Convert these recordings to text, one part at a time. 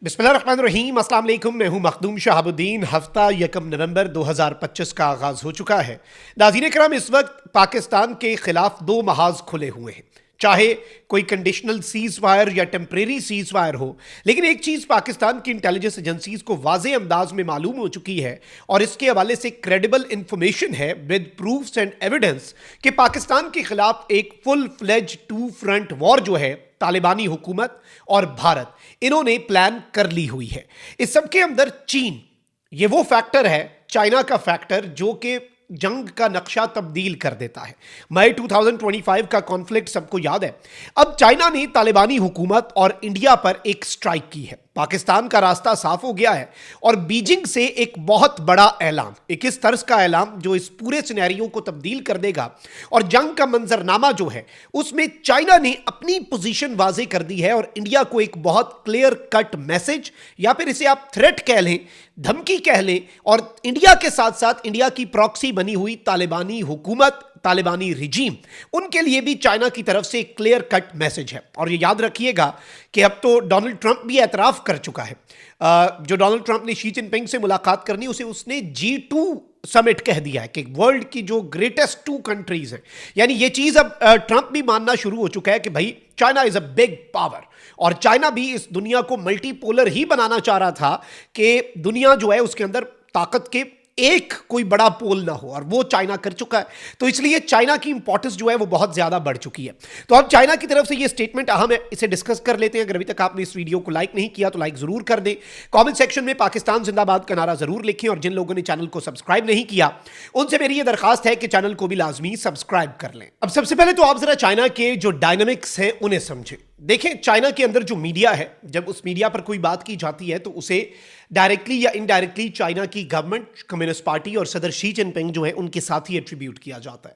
बिस्मिल्लाहिर्रहमानिर्रहीम, अस्सलाम वालेकुम। मैं हूं मखदूम शहाबुद्दीन। हफ्ता 1 नवंबर 2025 का आगाज हो चुका है। नाज़रीन किराम, इस वक्त पाकिस्तान के खिलाफ दो महाज खुले हुए हैं। चाहे कोई कंडीशनल सीज फायर या टेम्परेरी सीज फायर हो, लेकिन एक चीज पाकिस्तान की इंटेलिजेंस एजेंसीज को वाज़े अंदाज में मालूम हो चुकी है और इसके हवाले से क्रेडिबल इंफॉर्मेशन है विद प्रूफ्स एंड एविडेंस कि पाकिस्तान के खिलाफ एक full fledge two front war जो है तालिबानी हुकूमत और भारत, इन्होंने प्लान कर ली हुई है। इस सब के अंदर चीन, ये वो फैक्टर है, चाइना का फैक्टर, जो कि जंग का नक्शा तब्दील कर देता है। मई 2025 का कॉन्फ्लिक्ट सबको याद है। अब चाइना ने तालिबानी हुकूमत और इंडिया पर एक स्ट्राइक की है। पाकिस्तान का रास्ता साफ हो गया है और बीजिंग से एक बहुत बड़ा ऐलान, एक इस तर्ज का ऐलान जो इस पूरे सिनेरियो को तब्दील कर देगा। और जंग का मंजरनामा जो है उसमें चाइना ने अपनी पोजीशन वाजे कर दी है और इंडिया को एक बहुत क्लियर कट मैसेज, या फिर इसे आप थ्रेट कह लें, धमकी कह लें, और इंडिया के साथ साथ इंडिया की प्रॉक्सी बनी हुई तालिबानी हुकूमत, तालिबानी रिजीम, उनके लिए भी चाइना की तरफ से एक क्लियर कट मैसेज है। और ये याद रखिएगा कि अब तो डोनाल्ड ट्रंप भी एतराफ कर चुका है। जो डोनाल्ड ट्रंप ने शी जिनपिंग से मुलाकात करनी, उसे उसने G2 समिट कह दिया है कि वर्ल्ड की जो ग्रेटेस्ट 2 कंट्रीज हैं। यानी ये चीज अब ट्रंप भी मानना शुरू हो चुका है कि भाई China is a big power, और चाइना भी इस दुनिया को मल्टीपोलर ही बनाना चाह रहा था कि दुनिया जो है उसके अंदर ताकत के एक कोई बड़ा पोल ना हो, और वो चाइना कर चुका है। तो इसलिए चाइना की इंपॉर्टेंस जो है वो बहुत ज्यादा बढ़ चुकी है। तो अब चाइना की तरफ से ये स्टेटमेंट अहम है, इसे डिस्कस कर लेते हैं। अगर अभी तक आपने इस वीडियो को लाइक नहीं किया तो लाइक जरूर कर दें। कमेंट सेक्शन में पाकिस्तान जिंदाबाद का नारा जरूर लिखें, और जिन लोगों ने चैनल को सब्सक्राइब नहीं किया उनसे मेरी ये दरखास्त है कि चैनल को भी लाजमी सब्सक्राइब कर लें। अब सबसे पहले तो आप जरा चाइना के जो डायनामिक्स हैं उन्हें समझें। देखें, चाइना के अंदर जो मीडिया है, जब उस मीडिया पर कोई बात की जाती है तो उसे डायरेक्टली या इनडायरेक्टली चाइना की गवर्नमेंट, कम्युनिस्ट पार्टी और सदर शी जिनपिंग जो है उनके साथ ही एट्रीब्यूट किया जाता है।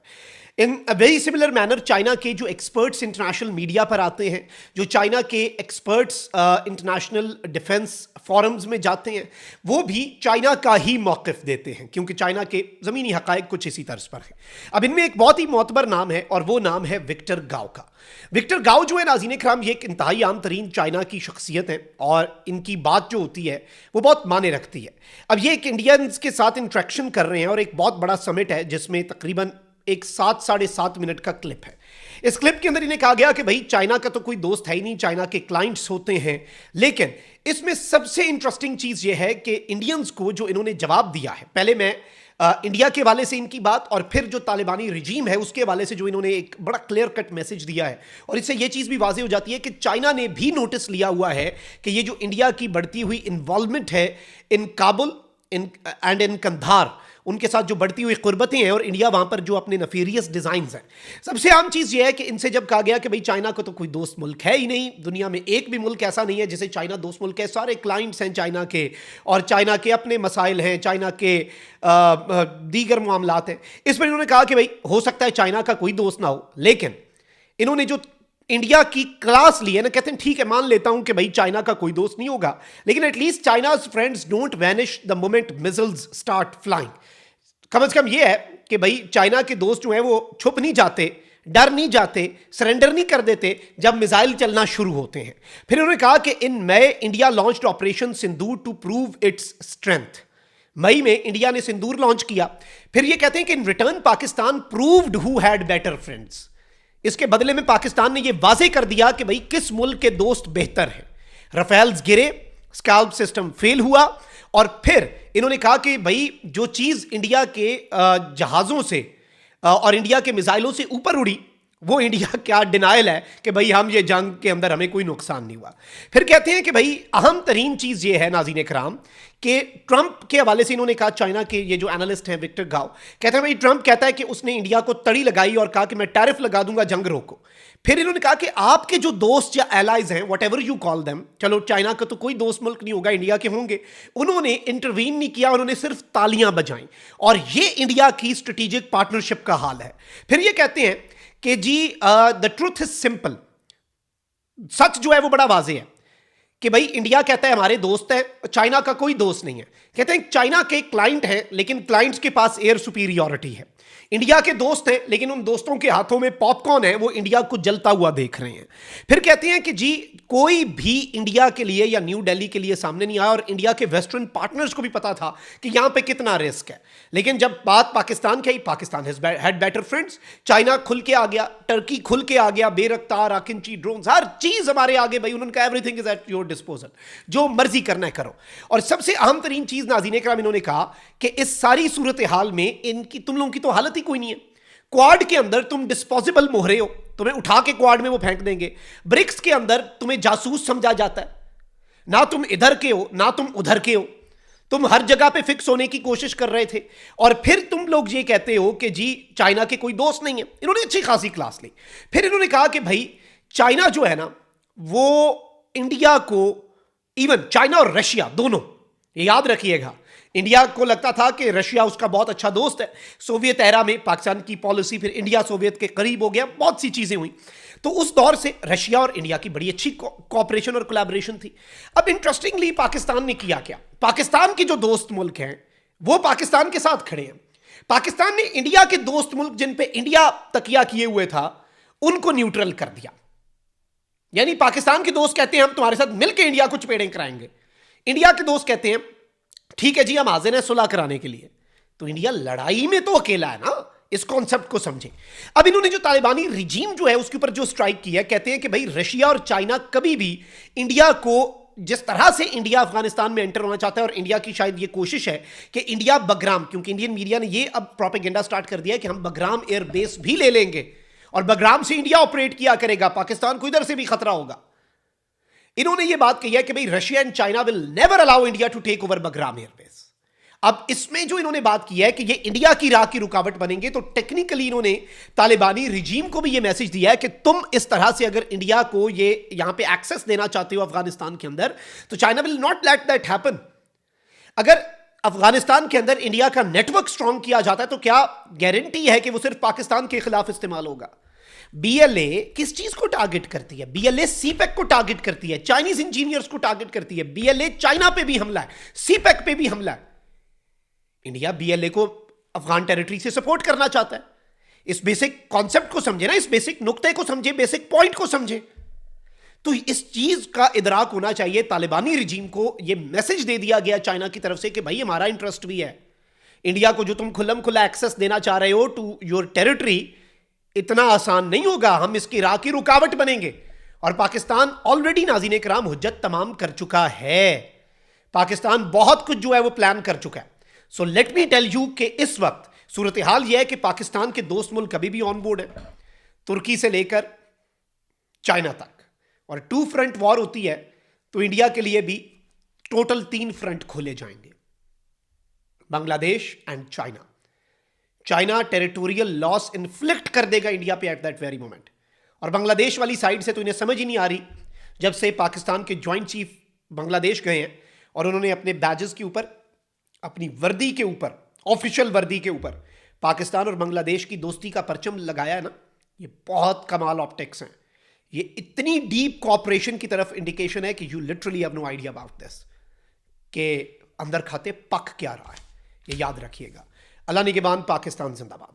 In a very similar manner China के जो एक्सपर्ट्स इंटरनेशनल मीडिया पर आते हैं, जो चाइना के एक्सपर्ट्स इंटरनेशनल डिफेंस फोरम्स में जाते हैं, वो भी चाइना का ही मौक़िफ़ देते हैं, क्योंकि चाइना के ज़मीनी हक़ाइक़ कुछ इसी तर्ज पर है। अब इनमें एक बहुत ही मोतबर नाम है और वो नाम है विक्टर गाओ का। विक्टर गाओ जो है, नाज़रीन कराम, ये एक इंतहाई आम तरीन चाइना की शख्सियत है और इनकी बात जो होती है वो बहुत माने रखती है। अब ये एक इंडियंस के साथ इंट्रैक्शन कर रहे हैं और एक बहुत बड़ा समिट है जिसमें तकरीबन एक 7 साढ़े 7 मिनट का क्लिप है। इस क्लिप के अंदर इन्हें कहा गया कि भाई चाइना का तो कोई दोस्त है ही नहीं, चाइना के क्लाइंट्स होते हैं। लेकिन इसमें सबसे इंटरेस्टिंग चीज़ यह है कि इंडियंस को जो इन्होंने जवाब दिया है, पहले मैं इंडिया के हवाले से इनकी बात और फिर जो तालिबानी रिजीम है उसके हवाले से जो इन्होंने एक बड़ा क्लियर कट मैसेज दिया है, और इससे ये चीज़ भी वाज़ेह हो जाती है कि चाइना ने भी नोटिस लिया हुआ है कि ये जो इंडिया की बढ़ती हुई इन्वॉल्वमेंट है इन काबुल एंड इन कंधार, उनके साथ जो बढ़ती हुई कुर्बतें हैं और इंडिया वहाँ पर जो अपने नफीरियस डिज़ाइंस हैं। सबसे आम चीज़ ये है कि इनसे जब कहा गया कि भाई चाइना को तो कोई दोस्त मुल्क है ही नहीं, दुनिया में एक भी मुल्क ऐसा नहीं है जिसे चाइना दोस्त मुल्क है, सारे क्लाइंट्स हैं चाइना के और चाइना के अपने मसाइल हैं, चाइना के दीगर मामलात हैं। इस पर इन्होंने कहा कि भाई हो सकता है चाइना का कोई दोस्त ना हो, लेकिन इन्होंने जो इंडिया की क्लास ली है ना, कहते हैं ठीक है, मान लेता हूं कि भाई चाइना का कोई दोस्त नहीं होगा, लेकिन at least China's friends don't vanish the moment missiles start flying. कम से कम ये है कि भाई चाइना के दोस्त जो हैं वो छुप नहीं जाते, डर नहीं जाते, सरेंडर नहीं कर देते जब मिसाइल चलना शुरू होते हैं। फिर उन्होंने कहा कि in May India launched operation Sindoor to prove its strength. मई में इंडिया ने सिंदूर लॉन्च किया। फिर ये कहते हैं कि in return Pakistan proved who had better friends. इसके बदले में पाकिस्तान ने यह वाजे कर दिया कि भाई किस मुल्क के दोस्त बेहतर हैं। रफेल्स गिरे, स्कैल्प सिस्टम फेल हुआ, और फिर इन्होंने कहा कि भाई जो चीज इंडिया के जहाजों से और इंडिया के मिसाइलों से ऊपर उड़ी, वो इंडिया क्या डिनायल है कि भाई हम ये जंग के अंदर हमें कोई नुकसान नहीं हुआ। फिर कहते हैं कि भाई अहम तरीन चीज ये है नाज़रीन कराम कि ट्रंप के हवाले से इन्होंने कहा, चाइना के ये जो एनालिस्ट हैं विक्टर गाओ कहते हैं भाई ट्रंप कहता है कि उसने इंडिया को तड़ी लगाई और कहा कि मैं टैरिफ लगा दूंगा, जंग रोको। फिर इन्होंने कहा कि आपके जो दोस्त या एलाइज हैं, what ever you call them, चलो चाइना का तो कोई दोस्त मुल्क नहीं होगा, इंडिया के होंगे, उन्होंने इंटरवीन नहीं किया, उन्होंने सिर्फ तालियां बजाई, और ये इंडिया की स्ट्रेटेजिक पार्टनरशिप का हाल है। फिर ये कहते हैं कि जी द ट्रूथ इज सिंपल, सच जो है वो बड़ा वाजे है कि भाई इंडिया कहता है हमारे दोस्त है, चाइना का कोई दोस्त नहीं है। कहते हैं चाइना के क्लाइंट हैं, लेकिन क्लाइंट्स के पास एयर सुपीरियॉरिटी है। इंडिया के दोस्त हैं, लेकिन उन दोस्तों के हाथों में पॉपकॉर्न है, वो इंडिया को जलता हुआ देख रहे हैं। फिर कहते हैं कि जी कोई भी इंडिया के लिए या न्यू दिल्ली के लिए सामने नहीं आया, और इंडिया के वेस्टर्न पार्टनर्स को भी पता था कि यहां पे कितना रिस्क है। लेकिन जब बात पाकिस्तान की आई, Pakistan had better friends. China खुल के आ गया, टर्की खुल के आ गया, बेरख्तार आकिंची ड्रोन्स, हर चीज हमारे आगे भाई। उन्होंने कहा everything is at your disposal, जो मर्जी करना है करो। और सबसे अहम तरीन चीज नाज़रीन इकराम, इन्होंने कहा कि इस सारी सूरत हाल में इनकी, तुम लोगों की तो हालत ही कोई नहीं है। क्वाड के अंदर तुम डिस्पोजेबल मोहरे हो, तुम्हें उठा के क्वाड में वो फेंक देंगे। ब्रिक्स के अंदर तुम्हें जासूस समझा जाता है, ना तुम इधर के हो ना तुम उधर के हो, तुम हर जगह पे फिक्स होने की कोशिश कर रहे थे। और फिर तुम लोग ये कहते हो कि जी चाइना के कोई दोस्त नहीं है। इन्होंने अच्छी खासी क्लास ली। फिर इन्होंने कहा कि भाई चाइना जो है ना, वो इंडिया को, इवन चाइना और रशिया दोनों, ये याद रखिएगा, इंडिया को लगता था कि रशिया उसका बहुत अच्छा दोस्त है। सोवियत एरा में पाकिस्तान की पॉलिसी, फिर इंडिया सोवियत के करीब हो गया, बहुत सी चीजें हुई। तो उस दौर से रशिया और इंडिया की बड़ी अच्छी कोऑपरेशन और कोलैबोरेशन थी। अब इंटरेस्टिंगली पाकिस्तान ने किया क्या, पाकिस्तान के जो दोस्त मुल्क हैं वो पाकिस्तान के साथ खड़े हैं। पाकिस्तान ने इंडिया के दोस्त मुल्क जिन पे इंडिया तकिया किए हुए था, उनको न्यूट्रल कर दिया। यानी पाकिस्तान के दोस्त कहते हैं हम तुम्हारे साथ मिलकर इंडिया को चपेड़ें कराएंगे, इंडिया के दोस्त कहते हैं ठीक है जी हम हाजिर हैं सुलह कराने के लिए। तो इंडिया लड़ाई में तो अकेला है ना, इस कॉन्सेप्ट को समझें। अब इन्होंने जो तालिबानी रिजीम जो है उसके ऊपर जो स्ट्राइक किया है, कहते हैं कि भाई रशिया और चाइना कभी भी इंडिया को, जिस तरह से इंडिया अफगानिस्तान में एंटर होना चाहता है, और इंडिया की शायद ये कोशिश है कि इंडिया बगराम, क्योंकि इंडियन मीडिया ने ये अब प्रोपेगेंडा स्टार्ट कर दिया है कि हम बगराम एयरबेस भी ले लेंगे और बगराम से इंडिया ऑपरेट किया करेगा, पाकिस्तान को इधर से भी खतरा होगा। इन्होंने ये बात कही है कि भाई Russia and China will never allow India to take over Bagram airbase. अब इसमें जो इन्होंने बात की है कि ये इंडिया की राह की रुकावट बनेंगे, तो टेक्निकली इन्होंने तालिबानी रिजीम को भी ये मैसेज दिया है कि तुम इस तरह से अगर इंडिया को ये यहां पे एक्सेस देना चाहते हो अफगानिस्तान के अंदर, तो China will not let that happen. अगर अफगानिस्तान के अंदर इंडिया का नेटवर्क स्ट्रांग किया जाता है, तो क्या गारंटी है कि वो सिर्फ पाकिस्तान के खिलाफ इस्तेमाल होगा। बीएलए किस चीज को टारगेट करती है, बीएलए सीपेक को टारगेट करती है, चाइनीज इंजीनियर्स को टारगेट करती है। बीएलए चाइना पे भी हमला है, सीपेक पे भी हमला है। इंडिया बीएलए को अफगान टेरिटरी से सपोर्ट करना चाहता है। इस बेसिक कॉन्सेप्ट को समझे ना, इस बेसिक नुक्ते को समझे, बेसिक पॉइंट को समझे। तो इस चीज का इदराक होना चाहिए। तालिबानी रिजीम को यह मैसेज दे दिया गया चाइना की तरफ से कि भाई हमारा इंटरेस्ट भी है। इंडिया को जो तुम खुल्लम खुला एक्सेस देना चाह रहे हो टू योर टेरिटरी, इतना आसान नहीं होगा, हम इसकी राह की रुकावट बनेंगे। और पाकिस्तान ऑलरेडी नाज़रीन किराम हुज्जत तमाम कर चुका है। पाकिस्तान बहुत कुछ जो है वो प्लान कर चुका है। So let me tell you कि इस वक्त सूरत हाल यह है कि पाकिस्तान के दोस्त मुल्क कभी भी ऑन बोर्ड है, तुर्की से लेकर चाइना तक। और 2 फ्रंट वॉर होती है तो इंडिया के लिए भी टोटल 3 फ्रंट खोले जाएंगे, Bangladesh and China. China territorial loss inflict कर देगा इंडिया पे एट दैट वेरी मोमेंट। और बांग्लादेश वाली साइड से तो इन्हें समझ ही नहीं आ रही, जब से पाकिस्तान के ज्वाइंट चीफ बांग्लादेश गए हैं और उन्होंने अपने बैजेस के ऊपर, अपनी वर्दी के ऊपर, ऑफिशियल वर्दी के ऊपर पाकिस्तान और बांग्लादेश की दोस्ती का परचम लगाया है ना, ये बहुत कमाल ऑप्टिक्स हैं। ये इतनी डीप कॉपरेशन की तरफ इंडिकेशन है कि you literally have no idea about this, के अंदर खाते पक क्या रहा है, ये याद रखिएगा। अल्लाह निगहबान, पाकिस्तान जिंदाबाद।